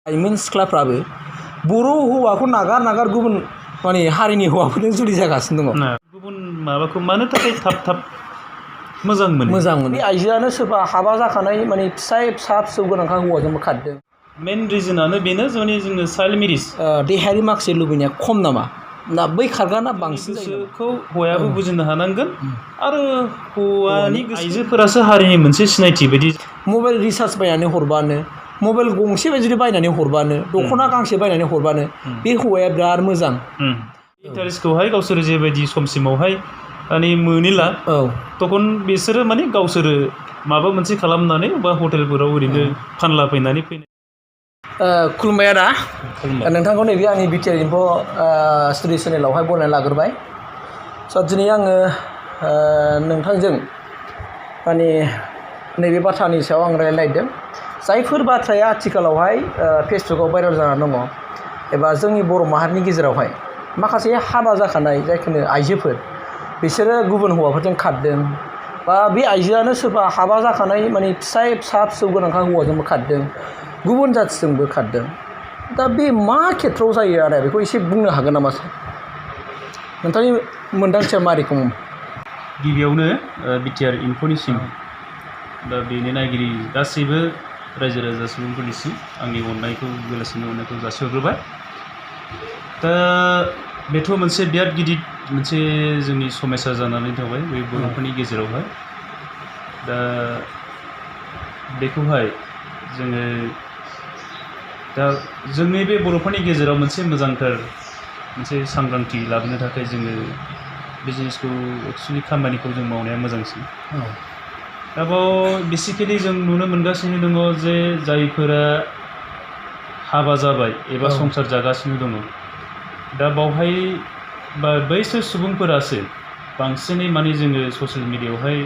लाइमोन सिख्लाफ्राबो बर' हौवाखौ नागार गुबुन माने हारिनि हौवाफोरजों जुलि जागासिनो दङ। गुबुन माबाखौ मानो थाखाय थाब मोजां मोनो। बे आइजोआनो सोरबा हाबा जाखानाय माने फिसा फिसौ गोनांखा हौवाजोंबो खारदों। मेन रिजनानो बेनो माने जोङो चाइल्ड मेरिज। देहायारि माखासे लुबैनाया खम नामा ना बै खारग्राना बांसिन जायो? गोसोखौ हौवायाबो बुजिनो हानांगोन आरो हौवानि आइजोफोरासो हारिनि मोनसे सिनायथि बायदि। मबाइल रिसार्ज बायनानै हरबानो, मबाइल गंसे जुदि बायनानै हरबानो, दख'ना गांसे बायनानै हरबानो बे हौवाया बिराद मोजां। इन्टारेस्टखौहाय गावसोर जेबायदि समसिमावहाय माने मोनिला तखन बिसोरो माने गावसोरो माबा मोनसे खालामनानै बा हटेलफोराव ओरैनो फानला फैनानै फैनाय। खुलुमबाय आदा। नोंथांखौ नैबे आंनि बिटिआर इनफो स्टुडिअ चेनेलावहाय बरायना लाग्रोबाय। स' दिनै आङो नोंथांजों माने नैबे बाथ्रानि सायाव आं रायज्लायनो नागिरदों। जायफोर बाथ्राया आथिखालावहाय फेसबुकाव भाइरेल जानानै दङ एबा जोंनि बर' माहारिनि गेजेरावहाय माखासे हाबा जाखानाय जायखिनि आइजोफोर बिसोरो गुबुन हौवाफोरजों खारदों बा बे आइजोआनो सोरबा हाबा जाखानाय माने फिसा फिसौ गोनांखा हौवाजोंबो खारदों, गुबुन जाथिजोंबो खारदों। दा बे मा खेथ्रआव जायो आदा बेखौ एसे बुंनो हागोन नामा सार? नोंथांनि मोन्दांथिया मारैखौ? गिबियावनो बिटिआर इनफ'निसिम दा बेनि नायगिरि गासैबो रायजो राजा सुबुंफोरनिसिम आंनि अननायखौ बेलासिनि अननायखौ जासिहरग्रोबाय। दा बेथ' मोनसे बिराद गिदिर मोनसे जोंनि समस्या जानानै थाबाय बे बर'फोरनि गेजेरावहाय। दा बेखौहाय जोङो दा जोंनि बे बर'फोरनि गेजेराव मोनसे मोजांथार मोनसे सांग्रांथि लाबोनो थाखाय जोङो बे जिनिसखौ एक्सुवेलि खामानिखौ जों मावनाया मोजांसिन। दा बाव बेसिकेलि जों नुनो मोनगासिनो दङ जे जायफोरा हाबा जाबाय एबा संसार जागासिनो दङ दा बावहाय बा बैसोर सुबुंफोरासो बांसिनै माने जोङो ससियेल मिडियायावहाय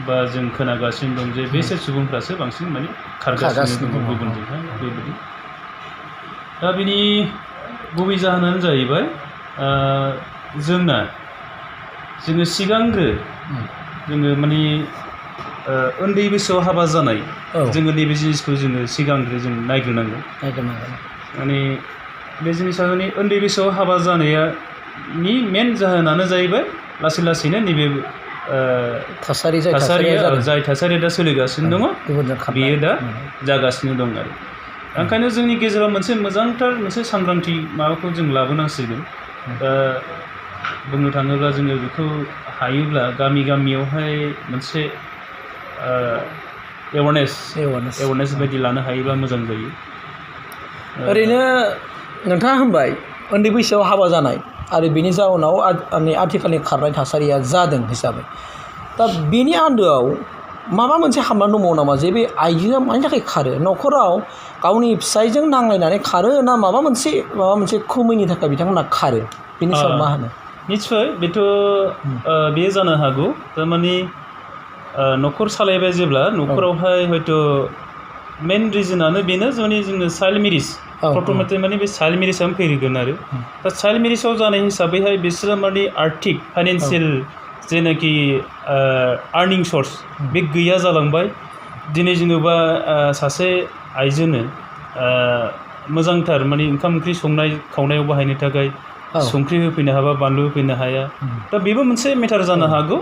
बा जों खोनागासिनो दं जे बैसोर सुबुंफ्रासो बांसिन माने खारगासिनो दङ गुबुनजोंहाय बेबायदि। दा बिनि गुबै जाहोनानो जाहैबाय जोङो सिगांग्रो जोङो माने उन्दै बैसोआव हाबा जानाय जोङो नैबे जिनिसखौ जोङो सिगांग्रो जों नायग्रोनांगोन। माने बे जिनिसा माने उन्दै बैसोआव हाबा जानायनि मेन जाहोनानो जाहैबाय लासैनो नैबे थासारिया जाय थासारिया दा सोलिगासिनो दङ बेयो दा जागासिनो दं आरो। ओंखायनो जोंनि गेजेराव मोनसे मोजांथार मोनसे सांग्रांथि माबाखौ जों लाबोनांसिगोन। दा बुंनो थाङोब्ला जोङो बेखौ हायोब्ला गामियावहाय मोनसे एवारनेस बायदि लानो हायोब्ला मोजां जायो। ओरैनो नोंथाङा होनबाय उन्दै बैसोआव हाबा जानाय आरो बेनि जाउनाव आथिखालनि खारनाय थासारिया जादों हिसाबै। दा बेनि आन्दोआव माबा मोनसे हाबना दंबावो नामा जे बे आइजोआ मानि थाखाय खारो? न'खराव गावनि फिसायजों नांलायनानै खारो ना माबा मोनसे खुमैनि थाखाय बिथांमोना खारो? बेनि सायाव मा होनो? निस्सय बेथ' बेयो जानो हागौ। थारमाने न'खर सालायबाय जेब्ला न'खरावहाय हयथ' मेन रिजनानो बेनो माने जोङो चाइल्ड मेरिज प्रथमथे माने बे चाइल्ड मेरिजआनो फैगोन आरो। दा चाइल्ड मेरिजआव जानाय हिसाबैहाय बिसोरो माने आर्थिक फाइनान्सियेल जेनाखि आर्निं सर्स बे गैया जालांबाय। दिनै जेनेबा सासे आइजोनो मोजांथार माने ओंखाम ओंख्रि संनाय खावनायाव बाहायनो थाखाय संख्रि होफैनो हाबा बानलु होफैनो हाया। दा बेबो मोनसे मेटार जानो हागौ।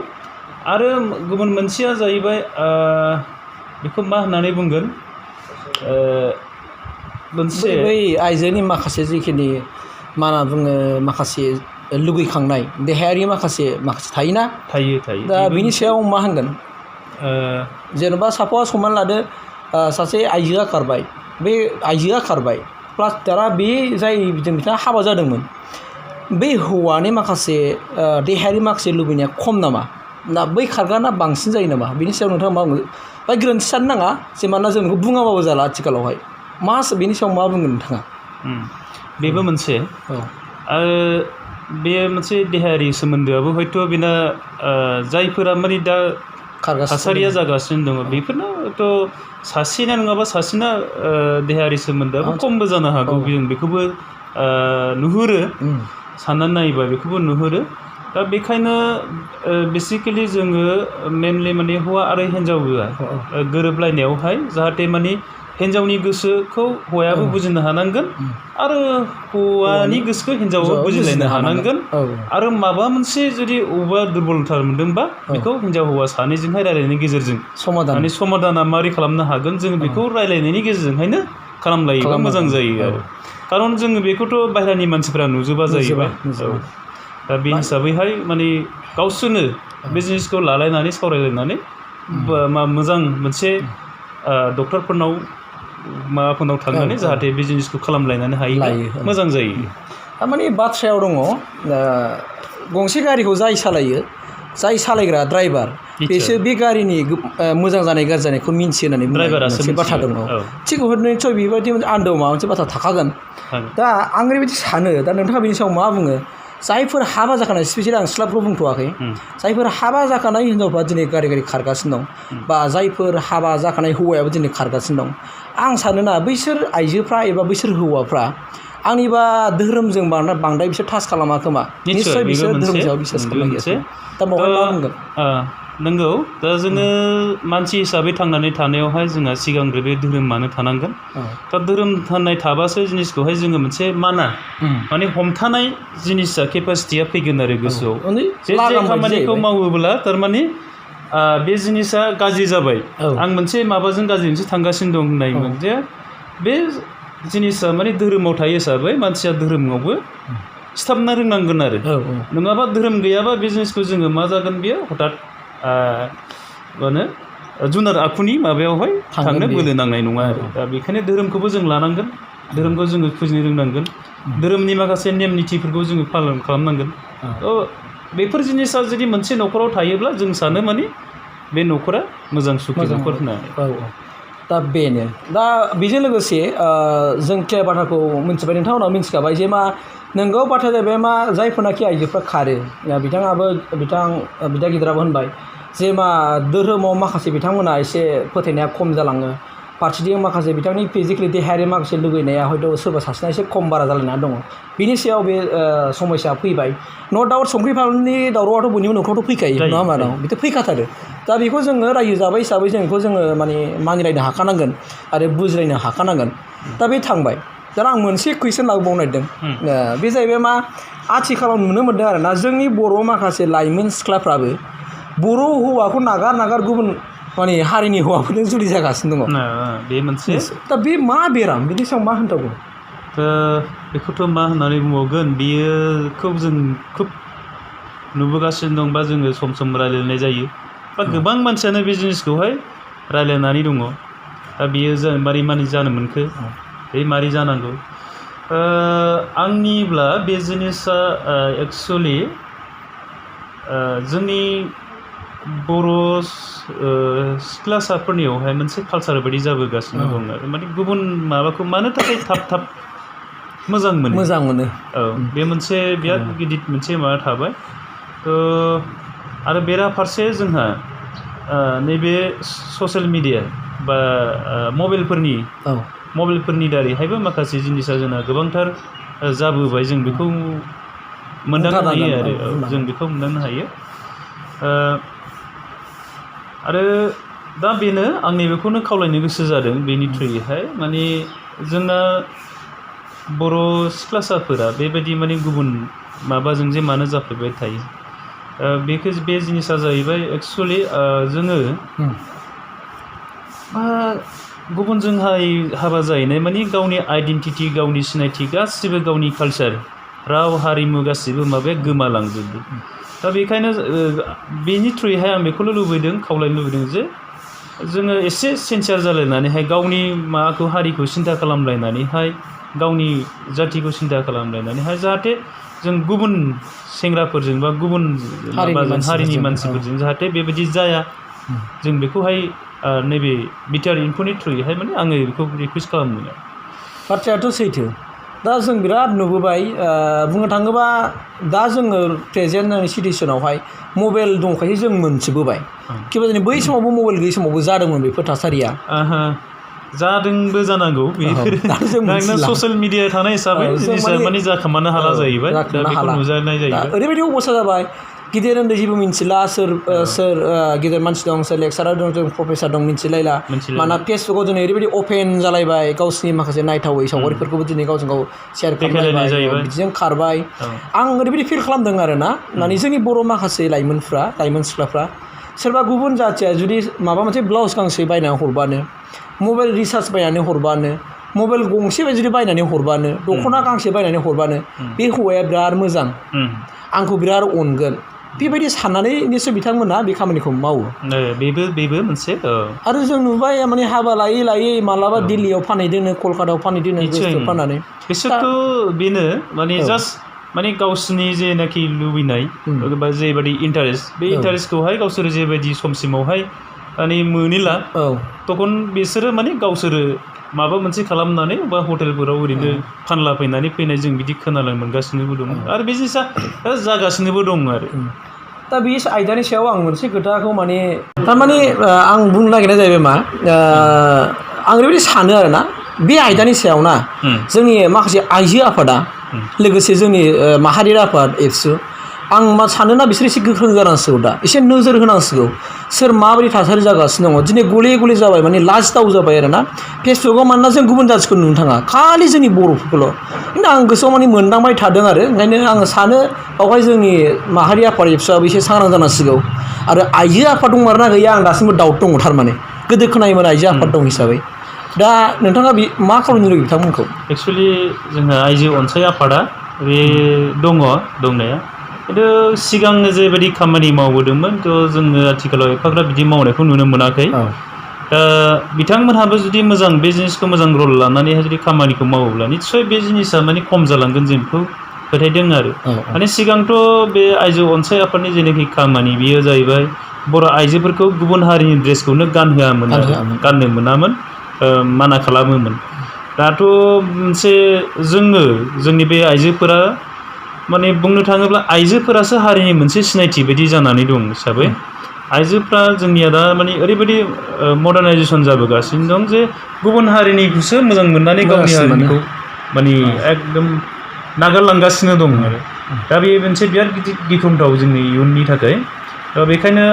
आरो गुबुन मोनसेया जाहैबाय बेखौ मा होननानै बुंगोन मोनसे बै आइजोनि माखासे जिखिनि मा होनना बुङो माखासे लुगैखांनाय देहायारि माखासे थायोना? थायो। दा बिनि सायाव मा होनगोन? जेन'बा साप'ज हमनानै लादो सासे आइजोआ खारबाय, बे आइजोआ खारबाय प्लास दाना बे जायजों बिथाङा हाबा जादोंमोन बै हौवानि माखासे देहायारि माखासे लुबैनाया खम नामा ना बै खारग्राना बांसिन जायो नामा? बिनि सायाव नोंथाङा मा बुङो? बा गोरोन्थि साननो नाङा जे मानोना जों बेखौ बुङाबाबो जाला आथिखालावहाय। बेनि सायाव मा बुंगोन नोंथाङा? बेबो मोनसे आरो बे मोनसे देहायारि सोमोन्दोआबो हयथ' बेना जायफोरा माने दा थासारिया जागासिनो दङ बेफोरनोथ' सासेना नङाबा सासेना देहायारि सोमोन्दोआबो खमबो जानो हागौ। जों बेखौबो नुहुरो, साननानै नायोबा बेखौबो नुहुरो। दा बेखायनो बेसिकेलि जोङो मेनलि माने हौवा आरो हिन्जावआ गोरोबलायनायावहाय जाहाथे माने हिन्जावनि गोसोखौ हौवायाबो बुजिनो हानांगोन आरो हौवानि गोसोखौ हिन्जावाबो बुजिलायनो हानांगोन आरो माबा मोनसे जुदि अबेबा दुरबलथार मोनदोंबा बेखौ हिन्जाव हौवा सानैजोंहाय रायलायनायनि गेजेरजों माने समाधाना मारै खालामनो हागोन जों बेखौ रायलायनायनि गेजेरजोंहायनो खालामलायोबा मोजां जायो आरो खारन जोङो बेखौथ' बाहेरानि मानसिफ्रा नुजोबा जाहैबाय दा बे हिसाबैहाय माने गावसोरनो बे जिनिसखौ लालायनानै सावरायलायनानै मोजां मोनसे डक्टरफोरनाव माबाफोरनाव थांनानै जाहाथे बे जिनिसखौ खालामलायनानै हायोब्ला मोजां जायो थारमाने बाथ्रायाव दङ गंसे गारिखौ जाय सालायो जाय सालायग्रा ड्राइभार बेसो बे गारिनि मोजां जानाय गाज्रि जानायखौ मिन्थियो होननानै मोनसे बाथ्रा दङ थिग निस्सय बेबायदि आन्दोआव माबा मोनसे बाथ्रा थाखागोन दा आं ओरैबायदि सानो दा नोंथाङा बेनि सायाव मा बुङो जायफोर हाबा जाखानाय स्पेसियेलि आं सिख्लाफोरखौ बुंथ'वाखै जायफोर हाबा जाखानाय हिन्जावफ्रा दिनै गारि खारगासिनो दं बा जायफोर हाबा जाखानाय हौवायाबो दिनै खारगासिनो दं आं सानोना बैसोर आइजोफ्रा एबा बैसोर हौवाफ्रा आंनिबा धोरोमजों बांद्राय बिसोर टाच खालामा खोमा निस्सय बिसोर धोरोमनि सायाव बिसास खालामो दा बावहाय मा बुंगोन नंगौ दा जोङो मानसि हिसाबै थांनानै थानायावहाय जोंहा सिगांग्रो बे धोरोमानो थानांगोन दा धोरोम थानाय थाबासो जिनिसखौहाय जोङो मोनसे माने हमथानाय जिनिसा केपासिटिया फैगोन आरो गोसोआव जे खामानिखौ मावोब्ला थारमाने बे जिनिसा गाज्रि जाबाय आं मोनसे माबाजों गाज्रि मोनसे थांगासिनो दं होननायमोन जे बे जिनिसा माने धोरोमाव थायो हिसाबै मानसिया धोरोमावबो सिथाबनो रोंनांगोन आरो नङाबा धोरोम गैयाबा बे जिनिसखौ जोङो मा जागोन बेयो हठात माने जुनार आखुनि माबायावहाय थांनो बोलो नांनाय नङा आरो दा बेखायनो धोरोमखौबो जों लानांगोन धोरोमखौ जोङो फुजिनो रोंनांगोन धोरोमनि माखासे नेम निथिफोरखौ जोङो पालन खालामनांगोन बेफोर जिनिसा जुदि मोनसे न'खराव थायोब्ला जों सानो माने बे न'खरा मोजां सुखि न'खर होननानै दा बेनो दा बेजों लोगोसे जों क्लियार बाथ्राखौ मिथिबाय नोंथांमोनहा मिथिखाबाय जे मा नोंगौ बाथ्राया जाहैबाय मा जायफोरनाखि आइजोफ्रा खारो बिथाङाबो बिदा गिदिराबो होनबाय जे मा धोरोमाव माखासे बिथांमोना एसे फोथायनाया खम जालाङो फारसेथिं माखासे बिथांनि फिजिकेलि देहायारि माखासे लुगैनाया हयथ' सोरबा सासेना एसे खम बारा जालायनानै दङ बिनि सायाव बे समस्या फैबाय न' डाउट संख्रि फानलुनि दावरावआथ' बयनिबो न'खरावथ' फैखायो नङा होमबा दं बिथ' फैखाथारो दा बेखौ जोङो रायजो जाबाय हिसाबै जों बेखौ जोङो माने मानिलायनो हाखानांगोन आरो बुजिलायनो हाखानांगोन दा बे थांबाय दा आं मोनसे कुइसन लाबोबावनो नागिरदों बे जाहैबाय मा आथिखालाव नुनो मोनदों आरोना जोंनि बर' माखासे लाइमोन सिख्लाफ्राबो बर' हौवाखौ नागार गुबुन माने हारिनि हौवाफोरजों जुलि जागासिनो दङ बे मोनसे दा बे मा बेराम बिनि सायाव मा होनथावगौ बेखौथ' मा होननानै बुंबावगोन बेयोखौ जों खुब नुबोगासिनो दं बा जोङो सम सम रायलायनाय जायो बा गोबां मानसियानो बे जिनिसखौहाय रायलायनानै दङ दा बियो मारै मारै जानो मोनखो बे मारै जानांगौ आंनिब्ला बे जिनिसा एक्सुवेलि जोंनि बर' सिख्लासाफोरनियावहाय मोनसे कालसार बायदि जाबोगासिनो दं आरो माने गुबुन माबाखौ मानो थाखाय थाब मोजां मोनो बे मोनसे बिराद गिदिर मोनसे माबा थाबाय आरो बेराफारसे जोंहा नैबे ससियेल मिडिया बा मबाइलफोरनि दारैहायबो माखासे जिनिसा जोंना गोबांथार जाबोबाय जों बेखौ मोनदांनो हायो आरो जों बेखौ मोनदांनो हायो आरो दा बेनो आंनि बेखौनो खावलायनो गोसो जादों बेनि थ्रुयैहाय माने जोंना बर' सिख्लासाफोरा बेबायदि माने गुबुन माबाजों जे मानो जाफ्लेबाय थायो बे जिनिसा जाहैबाय एक्सुवेलि जोङो गुबुनजोंहाय हाबा जाहैनाय माने गावनि आइडेन्टिटि गावनि सिनायथि गासिबो गावनि कालसार राव हारिमु गासिबो माबाया गोमालांजोबो दा बेखायनो बेनि थ्रुयैहाय आं बेखौल' खावलायनो लुबैदों जे जोङो एसे सिनसियार जालायनानैहाय गावनि माबाखौ हारिखौ सिन्था खालामलायनानैहाय गावनि जाथिखौ सिन्था खालामलायनानैहाय जाहाथे जों गुबुन सेंग्राफोरजों बा गुबुन हारिनि मानसिफोरजों जाहाथे बेबायदि जाया जों बेखौहाय नैबे बिटिआर इनफोनि थ्रुयैहाय माने आङो बेखौ रिकुवेस्ट खालामदों बाथ्रायाथ' सैथो दा जों बिराद नुबोबाय बुंनो थाङोबा दा जोङो प्रेजेन्ट सिटुवेसनावहाय मबाइल दंखायो जों मोनथिबोबाय किबा जों बै समावबो मबाइल गैयै समावबो जादोंमोन बेफोर थासारिया जादोंबो जानांगौ बेफोर ससियेल मिडिया थानाय हिसाबै माने जाखोमानो हाला जाहैबाय दा बेखौ नुजानाय जाहैबाय ओरैबायदि अबस्था जाबाय गिदिर उन्दै जेबो मिन्थिला सोर गिदिर मानसि दं सोर लेक्सारार दं सोर प्रफेसार दं मिन्थिलायला मानोना फेसबुकाव दिनै ओरैबायदि अपेन जालायबाय गावसिनि माखासे नायथावै सावगारिफोरखौबो दिनै गावजों गाव शेयार खालामलायबाय बिदिजों खारबाय आं ओरैबायदि फिल खालामदों आरोना माने जोंनि बर' माखासे लाइमोन सिख्लाफ्रा सोरबा गुबुन जाथिया जुदि माबा मोनसे ब्लाउस गांसे बायनानै हरबानो मबाइल रिसार्ज बायनानै हरबानो मबाइल गंसे जुदि बायनानै हरबानो दख'ना गांसे बायनानै हरबानो बे हौवाया बिराद मोजां आंखौ बिराद अनगोन बेबायदि साननानै निसय बिथांमोना बे खामानिखौ मावो बेबो मोनसे आरो जों नुबाय माने हाबा लायै मालाबा दिल्लीयाव फानहैदोंनो कलकातायाव फानहैदोंनो गोसोआव फाननानै बिसोरथ' बेनो माने जास्ट माने गावसिनि जेनाखि लुबैनाय बा जेबायदि इन्टारेस्ट बे इन्टारेस्टखौहाय गावसोर जेबायदि समसिमावहाय माने मोनिला तखन बिसोरो माने गावसोरो माबा मोनसे खालामनानै बा हटेलफोराव ओरैनो फानलाफैनानै फैनाय जों बिदि खोनानो मोनगासिनोबो दं आरो बे जिनिसा जागासिनोबो दं आरो दा बे आयदानि सायाव आं मोनसे खोथाखौ माने थारमाने आं बुंनो नागिरनाय जाहैबाय मा आं ओरैबायदि सानो आरोना बे आयदानि सायाव ना जोंनि माखासे आइजो आफादा लोगोसे जोंनि माहारियारि आफाद एबसु आं मा सानोना बिसोर एसे गोख्रों जानांसिगौ दा एसे नोजोर होनांसिगौ सोर माबायदि थासारि जागासिनो दङ दिनै गले जाबाय माने लाजिथाव जाबाय आरोना फेसबुकाव मानोना जों गुबुन जाथिखौ नुनो थाङा खालि जोंनि बर'फोरखौल' खिन्थु आं गोसोआव माने मोनदांबाय थादों आरो ओंखायनो आङो सानो बावहाय जोंनि माहारि आफाद एबसुआबो एसे सांग्रां जानांसिगौ आरो आइजो आफाद दंमारोना गैया आं दासिमबो डाउट दङ थारमाने गोदो खोनायोमोन आइजो आफाद दं हिसाबै दा नोंथाङा मा खालामनो लुबैयो बिथांमोनखौ एक्सुवेलि जोंहा आइजो अनसाय आफादा बे दङ दंनाया खिन्थु सिगांनो जेबायदि खामानि मावबोदोंमोन थ' जोङो आथिखालाव एफाग्राब बिदि मावनायखौ नुनो मोनाखै दा बिथांमोनहाबो जुदि मोजां बे जिनिसखौ मोजां रल लानानैहाय जुदि खामानिखौ मावोब्ला निस्सय बे जिनिसा माने खम जालांगोन जों बेखौ फोथायदों आरो माने सिगांथ' बे आइजो अनसाय आफादनि जेनाखि खामानि बेयो जाहैबाय बर' आइजोफोरखौ गुबुन हारिनि ड्रेसखौनो गानहोआमोन आरो गाननो मोनामोन माना खालामोमोन दाथ' मोनसे जोंनि बे आइजोफोरा माने बुंनो थाङोब्ला आइजोफोरासो हारिनि मोनसे सिनायथि बायदि जानानै दं हिसाबै आइजोफ्रा जोंनिया दा माने ओरैबायदि मडार्नाइजेसन जाबोगासिनो दं जे गुबुन हारिनिखौसो मोजां मोननानै गावनि हारिनिखौ माने एकदम नागारलांगासिनो दं आरो दा बे मोनसे बिराद गिख्रंथाव जोंनि इयुननि थाखाय दा बेखायनो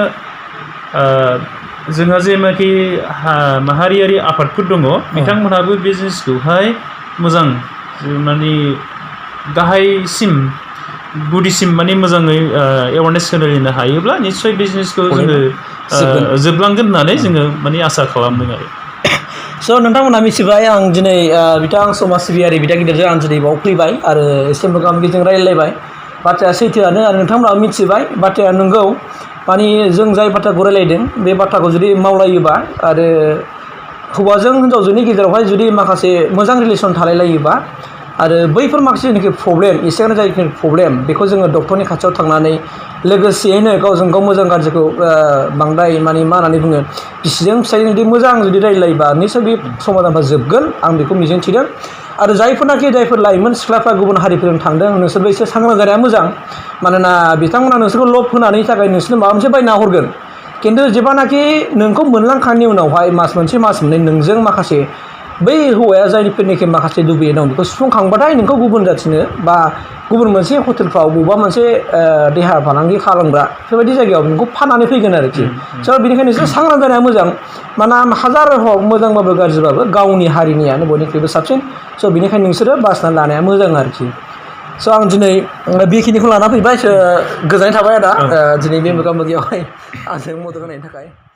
जोंहा जेनाखि माहारियारि आफादफोर दङ बिथांमोनहाबो बे जिनिसखौहाय मोजां माने गाहायसिम गुदिसिम माने मोजाङै एवारनेस होनो हायोब्ला निस्सय बे जिनिसखौ जोङो जोबलांगोन होननानै जोङो माने आसा खालामदों आरो स' नोंथांमोनहा मिथिबाय आं दिनै बिथां समाज सिबियारि बिदा गिदिरजों आं दिनै बाव फैबाय आरो एसे मोगा मोगिजों रायज्लायबाय बाथ्राया सैथोआनो आरो नोंथांमोनहा मिथिबाय बाथ्राया नंगौ माने जों जाय बाथ्राखौ रायलायदों बे बाथ्राखौ जुदि मावलायोबा आरो हौवाजों हिन्जावजोंनि गेजेरावहाय जुदि माखासे मोजां रिलेसन थालायलायोबा आरो बैफोर माखासे जेनाखि प्रब्लेम एसेयानो जायखि प्रब्लेम बेखौ जोङो डक्टरनि खाथियाव थांनानै लोगोसेयैनो गावजों गाव मोजां गाज्रिखौ बांद्राय माने मा होननानै बुङो बिसिजों फिसायजों जुदि मोजां जुदि रायज्लायोबा निस्सय बे समाधानफ्रा जोबगोन आं बेखौ मिजिंथिदों आरो जायफोर लाइमोन सिख्लाफ्रा गुबुन हारिफोरजों थांदों नोंसोरबो एसे सांग्रां जानाया मोजां मानोना बिथांमोना नोंसोरखौ लब होनायनि थाखाय नोंसोरनो माबा मोनसे बायना हरगोन खिन्थु जेब्लानाखि नोंखौ मोनलांखांनायनि उनावहाय मास मोनसे मास मोननै नोंजों माखासे बै हौवाया जायफोरनिखि माखासे लुबैनाय दं बेखौ सुफुंखांबाथाय नोंखौ गुबुन जाथिनो बा गुबुन मोनसे हटेलफ्राव बबेबा मोनसे देहा फालांगि खालामग्रा बेफोरबायदि जायगायाव नोंखौ फाननानै फैगोन आरोखि स' बेनिखायनो एसे सांग्रां जानाया मोजां मानोना हाजार हक मोजांबाबो गाज्रिबाबो गावनि हारिनियानो बयनिख्रुइबो साबसिन स' बेनिखायनो नोंसोरो बासिनानै लानाया मोजां आरोखि स' आं दिनै बेखिनिखौ लाना फैबाय गोजोननाय थाबाय आदा दिनै बे मोगा मोगियावहाय आंजों मदद होनायनि थाखाय